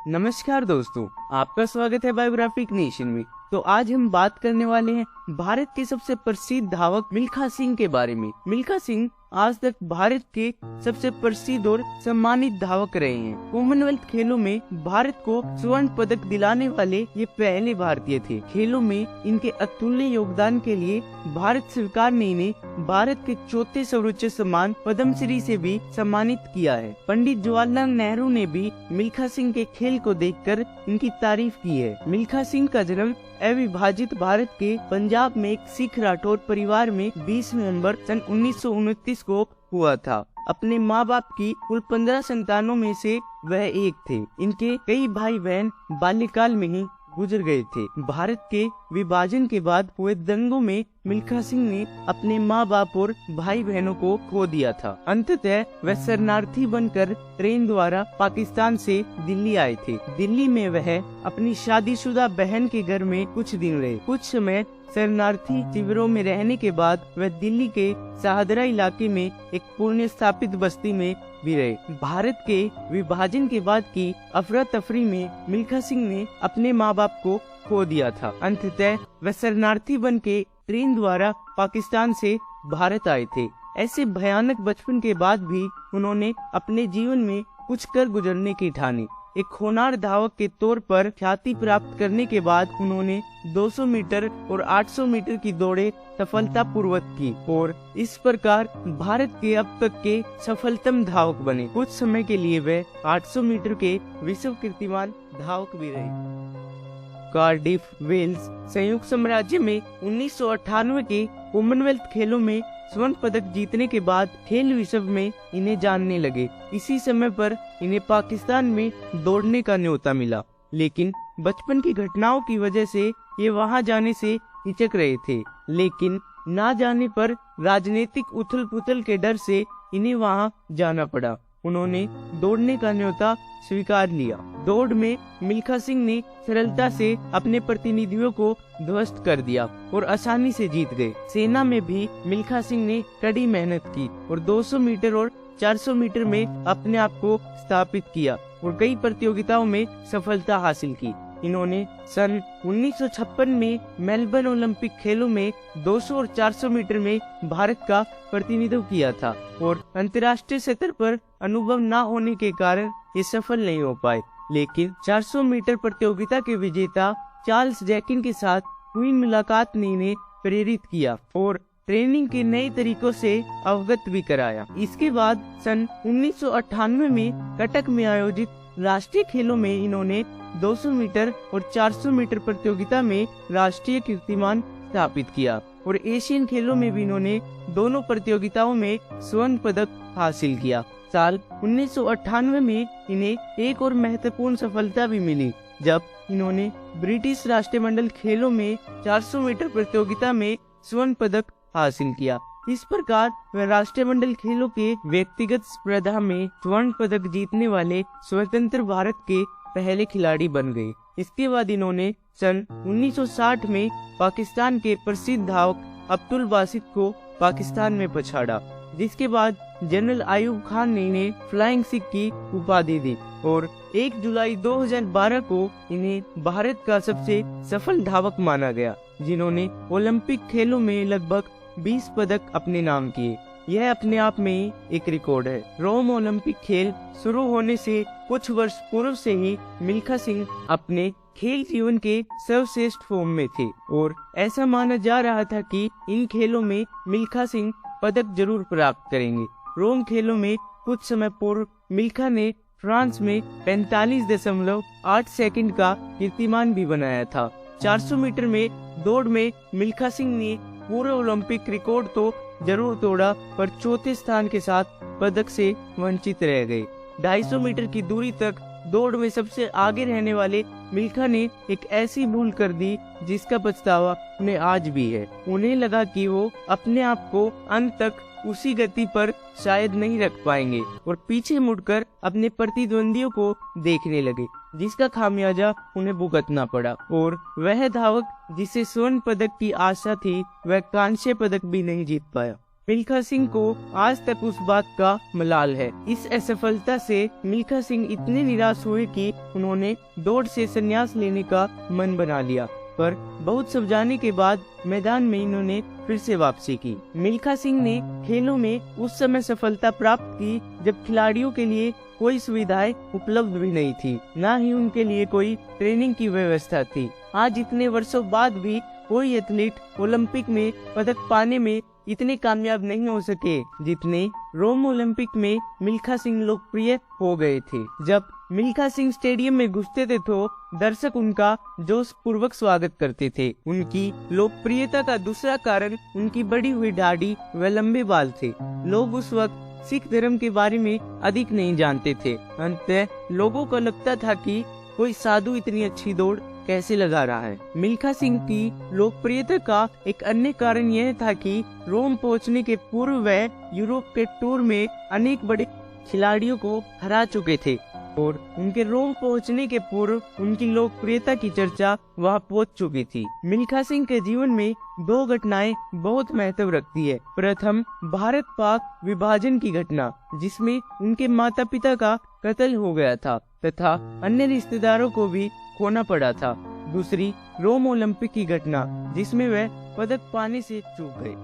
नमस्कार दोस्तों, आपका स्वागत है बायोग्राफिक नेशन में। तो आज हम बात करने वाले हैं भारत के सबसे प्रसिद्ध धावक मिल्खा सिंह के बारे में। मिल्खा सिंह आज तक भारत के सबसे प्रसिद्ध और सम्मानित धावक रहे हैं। कॉमनवेल्थ खेलों में भारत को स्वर्ण पदक दिलाने वाले ये पहले भारतीय थे। खेलों में इनके अतुल्य योगदान के लिए भारत सरकार ने इन्हें भारत के चौथे सर्वोच्च सम्मान पद्मश्री से भी सम्मानित किया है। पंडित जवाहरलाल नेहरू ने भी मिल्खा सिंह के खेल को देखकर इनकी तारीफ की है। मिल्खा सिंह का जन्म अविभाजित भारत के पंजाब में एक सिख राठौर परिवार में 20 नवंबर सन 1929 को हुआ था। अपने माँ बाप की कुल 15 संतानों में से वह एक थे। इनके कई भाई बहन बाल्यकाल में ही गुजर गए थे। भारत के विभाजन के बाद हुए दंगों में मिल्खा सिंह ने अपने माँ बाप और भाई बहनों को खो दिया था। अंततः वह शरणार्थी बनकर ट्रेन द्वारा पाकिस्तान से दिल्ली आए थे। दिल्ली में वह अपनी शादीशुदा बहन के घर में कुछ दिन रहे। कुछ समय शरणार्थी शिविरों में रहने के बाद वह दिल्ली के शाहदरा इलाके में एक पुण्य स्थापित बस्ती में भी रहे। भारत के विभाजन के बाद की अफरा तफरी में मिल्खा सिंह ने अपने माँ बाप को खो दिया था। अंततः वह शरणार्थी बन के ट्रेन द्वारा पाकिस्तान से भारत आए थे। ऐसे भयानक बचपन के बाद भी उन्होंने अपने जीवन में कुछ कर गुजरने की ठानी। एक होनहार धावक के तौर पर ख्याति प्राप्त करने के बाद उन्होंने 200 मीटर और 800 मीटर की दौड़े सफलतापूर्वक की और इस प्रकार भारत के अब तक के सफलतम धावक बने। कुछ समय के लिए वे 800 मीटर के विश्व कीर्तिमान धावक भी रहे। कार्डिफ, वेल्स, संयुक्त साम्राज्य में 1998 के कॉमनवेल्थ खेलों में स्वर्ण पदक जीतने के बाद खेल विश्व में इन्हें जानने लगे। इसी समय पर इन्हें पाकिस्तान में दौड़ने का न्योता मिला, लेकिन बचपन की घटनाओं की वजह से ये वहां जाने से हिचक रहे थे। लेकिन ना जाने पर राजनीतिक उथल पुथल के डर से इन्हें वहां जाना पड़ा। उन्होंने दौड़ने का न्योता स्वीकार लिया। दौड़ में मिल्खा सिंह ने सरलता से अपने प्रतिनिधियों को ध्वस्त कर दिया और आसानी से जीत गए। सेना में भी मिल्खा सिंह ने कड़ी मेहनत की और 200 मीटर और 400 मीटर में अपने आप को स्थापित किया और कई प्रतियोगिताओं में सफलता हासिल की। इन्होंने सन 1956 में मेलबर्न ओलंपिक खेलों में 200 और 400 मीटर में भारत का प्रतिनिधित्व किया था और अंतर्राष्ट्रीय स्तर पर अनुभव न होने के कारण ये सफल नहीं हो पाए। लेकिन 400 मीटर प्रतियोगिता के विजेता चार्ल्स जैकिन के साथ हुई मुलाकात ने इन्हें प्रेरित किया और ट्रेनिंग के नए तरीकों से अवगत भी कराया। इसके बाद सन 1998 में कटक में आयोजित राष्ट्रीय खेलों में इन्होंने 200 मीटर और 400 मीटर प्रतियोगिता में राष्ट्रीय कीर्तिमान स्थापित किया और एशियन खेलों में भी इन्होंने दोनों प्रतियोगिताओं में स्वर्ण पदक हासिल किया। साल 1998 में इन्हें एक और महत्वपूर्ण सफलता भी मिली जब इन्होंने ब्रिटिश राष्ट्रमंडल खेलों में 400 मीटर प्रतियोगिता में स्वर्ण पदक हासिल किया। इस प्रकार वह राष्ट्रमंडल खेलों के व्यक्तिगत स्पर्धा में स्वर्ण पदक जीतने वाले स्वतंत्र भारत के पहले खिलाड़ी बन गए। इसके बाद इन्होंने सन 1960 में पाकिस्तान के प्रसिद्ध धावक अब्दुल बासित को पाकिस्तान में पछाड़ा, जिसके बाद जनरल आयूब खान ने इन्हें फ्लाइंग सिख की उपाधि दी और 1 जुलाई 2012 को इन्हें भारत का सबसे सफल धावक माना गया, जिन्होंने ओलंपिक खेलों में लगभग 20 पदक अपने नाम किए। यह अपने आप में ही एक रिकॉर्ड है। रोम ओलंपिक खेल शुरू होने से कुछ वर्ष पूर्व से ही मिल्खा सिंह अपने खेल जीवन के सर्वश्रेष्ठ फॉर्म में थे और ऐसा माना जा रहा था कि इन खेलों में मिल्खा सिंह पदक जरूर प्राप्त करेंगे। रोम खेलों में कुछ समय पूर्व मिल्खा ने फ्रांस में 45.8 सेकंड का कीर्तिमान भी बनाया था। 400 मीटर में दौड़ में मिल्खा सिंह ने पूरे ओलंपिक रिकॉर्ड तो जरूर तोड़ा, पर चौथे स्थान के साथ पदक से वंचित रह गए। 250 मीटर की दूरी तक दौड़ में सबसे आगे रहने वाले मिल्खा ने एक ऐसी भूल कर दी जिसका पछतावा उन्हें आज भी है। उन्हें लगा कि वो अपने आप को अंत तक उसी गति पर शायद नहीं रख पाएंगे और पीछे मुड़कर अपने प्रतिद्वंदियों को देखने लगे, जिसका खामियाजा उन्हें भुगतना पड़ा और वह धावक जिसे स्वर्ण पदक की आशा थी वह कांस्य पदक भी नहीं जीत पाया। मिल्खा सिंह को आज तक उस बात का मलाल है। इस असफलता से मिल्खा सिंह इतने निराश हुए कि उन्होंने दौड़ से संन्यास लेने का मन बना लिया, पर बहुत समझाने के बाद मैदान में इन्होंने फिर से वापसी की। मिल्खा सिंह ने खेलों में उस समय सफलता प्राप्त की जब खिलाड़ियों के लिए कोई सुविधाएं उपलब्ध भी नहीं थी, न ही उनके लिए कोई ट्रेनिंग की व्यवस्था थी। आज इतने वर्षों बाद भी कोई एथलीट ओलंपिक में पदक पाने में इतने कामयाब नहीं हो सके जितने रोम ओलंपिक में मिल्खा सिंह लोकप्रिय हो गए थे। जब मिल्खा सिंह स्टेडियम में घुसते थे तो दर्शक उनका जोश पूर्वक स्वागत करते थे। उनकी लोकप्रियता का दूसरा कारण उनकी बड़ी हुई दाढ़ी व लंबे बाल थे। लोग उस वक्त सिख धर्म के बारे में अधिक नहीं जानते थे। अंततः लोगों को लगता था कि कोई साधु इतनी अच्छी दौड़ कैसे लगा रहा है। मिल्खा सिंह की लोकप्रियता का एक अन्य कारण यह था कि रोम पहुंचने के पूर्व वह यूरोप के टूर में अनेक बड़े खिलाड़ियों को हरा चुके थे और उनके रोम पहुंचने के पूर्व उनकी लोकप्रियता की चर्चा वहां पहुंच चुकी थी। मिल्खा सिंह के जीवन में दो घटनाएं बहुत महत्व रखती है। प्रथम, भारत पाक विभाजन की घटना जिसमें उनके माता पिता का कत्ल हो गया था तथा अन्य रिश्तेदारों को भी खोना पड़ा था। दूसरी, रोम ओलंपिक की घटना जिसमें वह पदक पाने से चूक गए।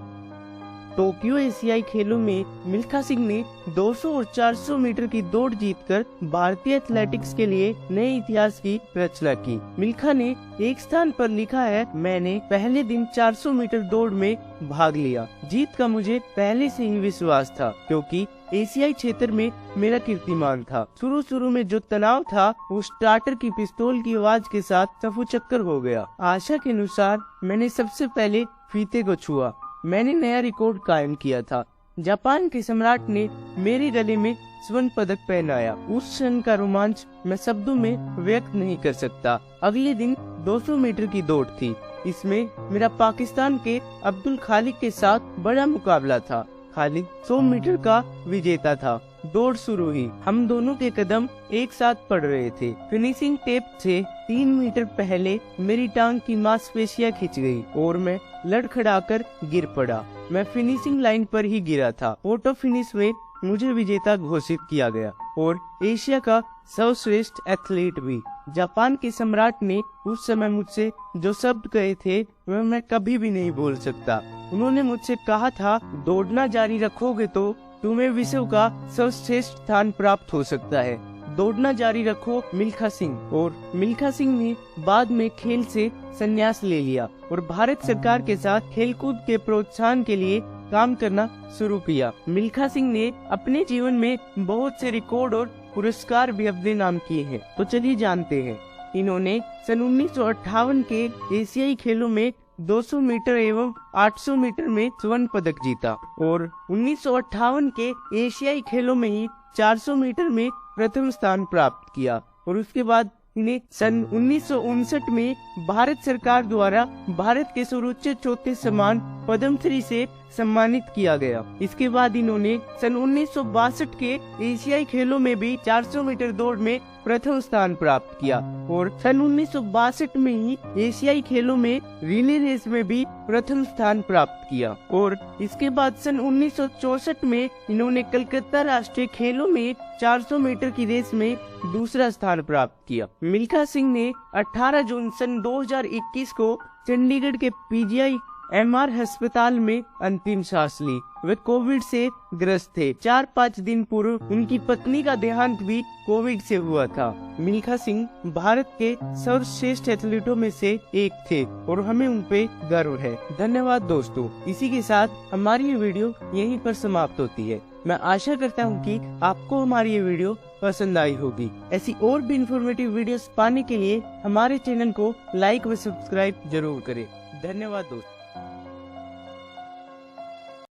टोक्यो एशियाई खेलों में मिल्खा सिंह ने 200 और 400 मीटर की दौड़ जीतकर भारतीय एथलेटिक्स के लिए नए इतिहास की रचना की। मिल्खा ने एक स्थान पर लिखा है, मैंने पहले दिन 400 मीटर दौड़ में भाग लिया। जीत का मुझे पहले से ही विश्वास था क्योंकि एशियाई क्षेत्र में मेरा कीर्तिमान था। शुरू में जो तनाव था वो स्टार्टर की पिस्तौल की आवाज के साथ चफू चक्कर हो गया। आशा के अनुसार मैंने सबसे पहले फीते को छुआ। मैंने नया रिकॉर्ड कायम किया था। जापान के सम्राट ने मेरे गले में स्वर्ण पदक पहनाया। उस क्षण का रोमांच मैं शब्दों में व्यक्त नहीं कर सकता। अगले दिन 200 मीटर की दौड़ थी। इसमें मेरा पाकिस्तान के अब्दुल खालिक के साथ बड़ा मुकाबला था। खालिद 100 मीटर का विजेता था। दौड़ शुरू हुई। हम दोनों के कदम एक साथ पड़ रहे थे। फिनिशिंग टेप से 3 मीटर पहले मेरी टांग की मांसपेशियां खिंच गई और मैं लड़खड़ाकर गिर पड़ा। मैं फिनिशिंग लाइन पर ही गिरा था। फोटो फिनिश में मुझे विजेता घोषित किया गया और एशिया का सर्वश्रेष्ठ एथलीट भी। जापान के सम्राट ने उस समय मुझसे जो शब्द कहे थे वह मैं कभी भी नहीं भूल सकता। उन्होंने मुझसे कहा था, दौड़ना जारी रखोगे तो तुम्हें विश्व का सर्वश्रेष्ठ स्थान प्राप्त हो सकता है। दौड़ना जारी रखो मिल्खा सिंह। और मिल्खा सिंह ने बाद में खेल से संन्यास ले लिया और भारत सरकार के साथ खेलकूद के प्रोत्साहन के लिए काम करना शुरू किया। मिल्खा सिंह ने अपने जीवन में बहुत से रिकॉर्ड और पुरस्कार भी अपने नाम किए हैं। तो चलिए जानते हैं। इन्होंने सन 1958 के एशियाई खेलों में 200 मीटर एवं 800 मीटर में स्वर्ण पदक जीता और 1958 के एशियाई खेलों में ही 400 मीटर में प्रथम स्थान प्राप्त किया और उसके बाद इन्हें सन 1959 में भारत सरकार द्वारा भारत के सर्वोच्च चौथे सम्मान पद्मश्री से सम्मानित किया गया। इसके बाद इन्होंने सन 1962 के एशियाई खेलों में भी 400 मीटर दौड़ में प्रथम स्थान प्राप्त किया और सन 1962 में ही एशियाई खेलों में रिले रेस में भी प्रथम स्थान प्राप्त किया और इसके बाद सन 1964 में इन्होंने कलकत्ता राष्ट्रीय खेलों में 400 मीटर की रेस में दूसरा स्थान प्राप्त किया। मिल्खा सिंह ने 18 जून सन 2021 को चंडीगढ़ के पीजीआई MR अस्पताल में अंतिम सांस ली। वे कोविड से ग्रस्त थे। 4-5 दिन पूर्व उनकी पत्नी का देहांत भी कोविड से हुआ था। मिल्खा सिंह भारत के सर्वश्रेष्ठ एथलीटों में से एक थे और हमें उन पे गर्व है। धन्यवाद दोस्तों। इसी के साथ हमारी ये वीडियो यहीं पर समाप्त होती है। मैं आशा करता हूँ कि आपको हमारी ये वीडियो पसंद आई होगी। ऐसी और भी इंफॉर्मेटिव वीडियोस पाने के लिए हमारे चैनल को लाइक व सब्सक्राइब जरूर करें। धन्यवाद दोस्तों।